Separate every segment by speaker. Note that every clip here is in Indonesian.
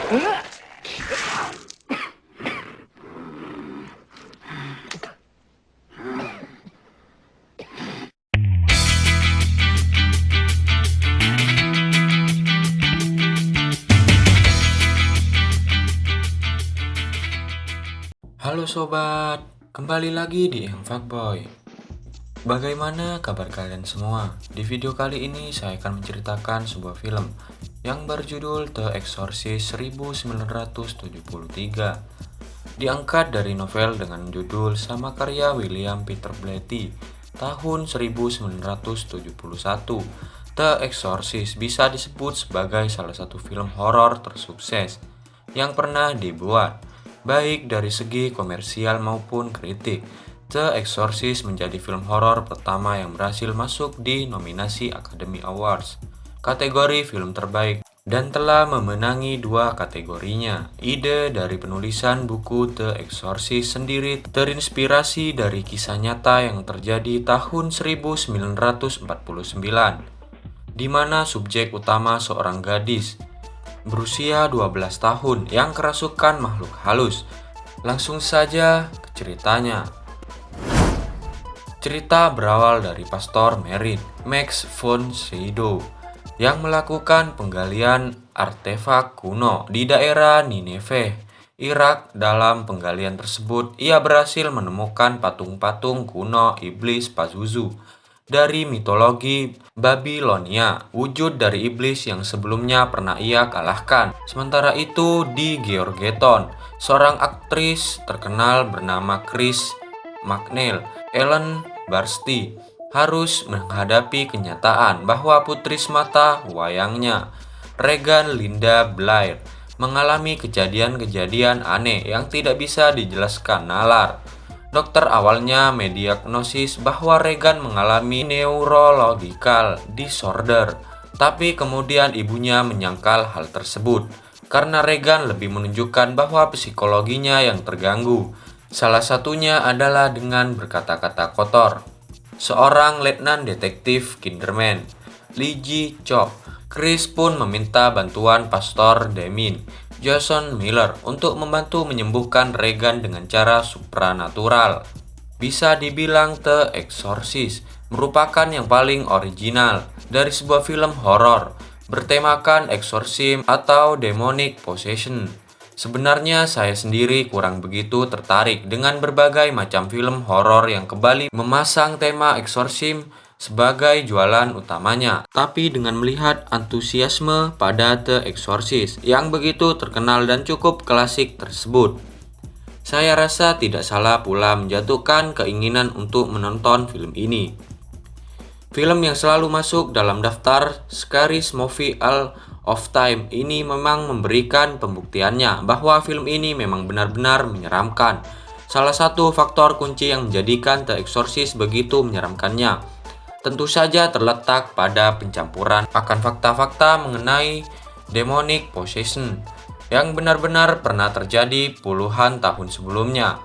Speaker 1: Halo sobat, kembali lagi di Yang Fuckboy. Bagaimana kabar kalian semua? Di video kali ini saya akan menceritakan sebuah film yang berjudul The Exorcist 1973. Diangkat dari novel dengan judul sama karya William Peter Blatty tahun 1971. The Exorcist bisa disebut sebagai salah satu film horor tersukses yang pernah dibuat, baik dari segi komersial maupun kritik. The Exorcist menjadi film horor pertama yang berhasil masuk di nominasi Academy Awards, kategori film terbaik, dan telah memenangi 2 kategorinya. Ide dari penulisan buku The Exorcist sendiri terinspirasi dari kisah nyata yang terjadi tahun 1949, di mana subjek utama seorang gadis berusia 12 tahun yang kerasukan makhluk halus. Langsung saja ke ceritanya. Cerita berawal dari Pastor Merritt Max von Sydow yang melakukan penggalian artefak kuno di daerah Nineveh, Irak. Dalam penggalian tersebut, ia berhasil menemukan patung-patung kuno iblis Pazuzu dari mitologi Babilonia, wujud dari iblis yang sebelumnya pernah ia kalahkan. Sementara itu, di Georgetown, seorang aktris terkenal bernama Chris McNeil, Ellen Barstey, harus menghadapi kenyataan bahwa putri semata wayangnya, Regan Linda Blair, mengalami kejadian-kejadian aneh yang tidak bisa dijelaskan nalar. Dokter awalnya mendiagnosis bahwa Regan mengalami neurological disorder, tapi kemudian ibunya menyangkal hal tersebut karena Regan lebih menunjukkan bahwa psikologinya yang terganggu. Salah satunya adalah dengan berkata-kata kotor. Seorang letnan detektif Kinderman, Lee Ji Chok, Chris pun meminta bantuan Pastor Demin Jason Miller untuk membantu menyembuhkan Regan dengan cara supranatural. Bisa dibilang The Exorcist merupakan yang paling original dari sebuah film horor bertemakan exorcism atau demonic possession. Sebenarnya saya sendiri kurang begitu tertarik dengan berbagai macam film horor yang kembali memasang tema exorcism sebagai jualan utamanya. Tapi dengan melihat antusiasme pada The Exorcist yang begitu terkenal dan cukup klasik tersebut, saya rasa tidak salah pula menjatuhkan keinginan untuk menonton film ini. Film yang selalu masuk dalam daftar Scariest Movie All of Time ini memang memberikan pembuktiannya bahwa film ini memang benar-benar menyeramkan. Salah satu faktor kunci yang menjadikan The Exorcist begitu menyeramkannya tentu saja terletak pada pencampuran akan fakta-fakta mengenai demonic possession yang benar-benar pernah terjadi puluhan tahun sebelumnya.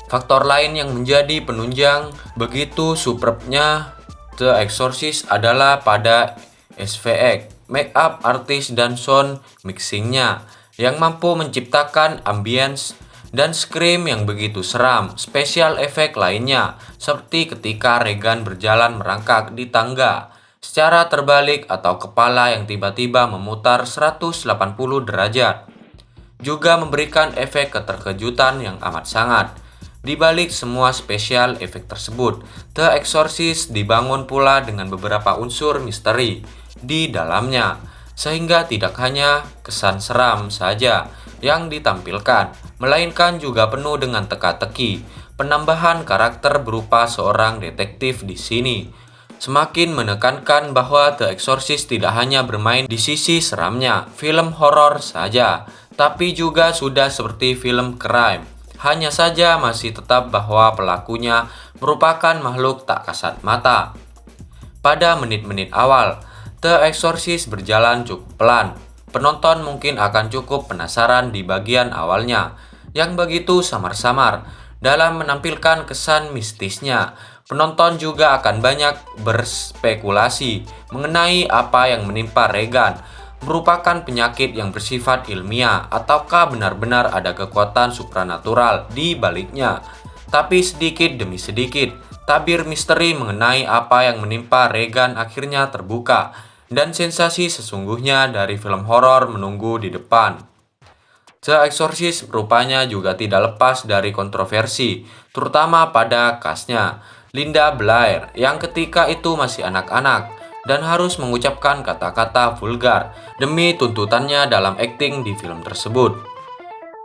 Speaker 1: Faktor lain yang menjadi penunjang begitu superbnya The Exorcist adalah pada SVX, make-up artist dan sound mixingnya yang mampu menciptakan ambience dan scream yang begitu seram. Special effect lainnya seperti ketika Regan berjalan merangkak di tangga secara terbalik atau kepala yang tiba-tiba memutar 180 derajat juga memberikan efek keterkejutan yang amat sangat. Di balik semua special effect tersebut, The Exorcist dibangun pula dengan beberapa unsur misteri di dalamnya, sehingga tidak hanya kesan seram saja yang ditampilkan, melainkan juga penuh dengan teka-teki. Penambahan karakter berupa seorang detektif di sini semakin menekankan bahwa The Exorcist tidak hanya bermain di sisi seramnya film horor saja, tapi juga sudah seperti film crime. Hanya saja masih tetap bahwa pelakunya merupakan makhluk tak kasat mata. Pada menit-menit awal, The Exorcist berjalan cukup pelan. Penonton mungkin akan cukup penasaran di bagian awalnya yang begitu samar-samar dalam menampilkan kesan mistisnya. Penonton juga akan banyak berspekulasi mengenai apa yang menimpa Regan. merupakan penyakit yang bersifat ilmiah ataukah benar-benar ada kekuatan supranatural di baliknya. Tapi sedikit demi sedikit, tabir misteri mengenai apa yang menimpa Regan akhirnya terbuka, dan sensasi sesungguhnya dari film horor menunggu di depan. The Exorcist rupanya juga tidak lepas dari kontroversi, terutama pada castnya, Linda Blair, yang ketika itu masih anak-anak dan harus mengucapkan kata-kata vulgar demi tuntutannya dalam akting di film tersebut.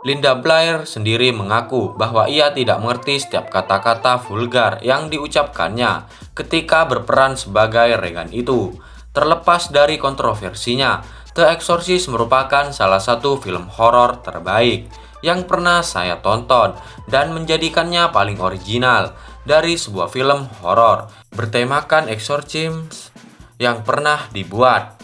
Speaker 1: Linda Blair sendiri mengaku bahwa ia tidak mengerti setiap kata-kata vulgar yang diucapkannya ketika berperan sebagai Regan itu. Terlepas dari kontroversinya, The Exorcist merupakan salah satu film horor terbaik yang pernah saya tonton dan menjadikannya paling original dari sebuah film horor bertemakan exorcism yang pernah dibuat.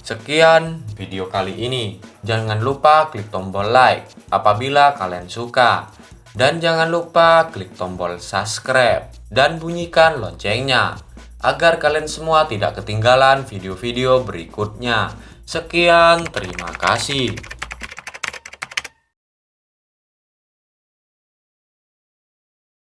Speaker 1: Sekian video kali ini. Jangan lupa klik tombol like apabila kalian suka. Dan jangan lupa klik tombol subscribe dan bunyikan loncengnya agar kalian semua tidak ketinggalan video-video berikutnya. Sekian, terima kasih.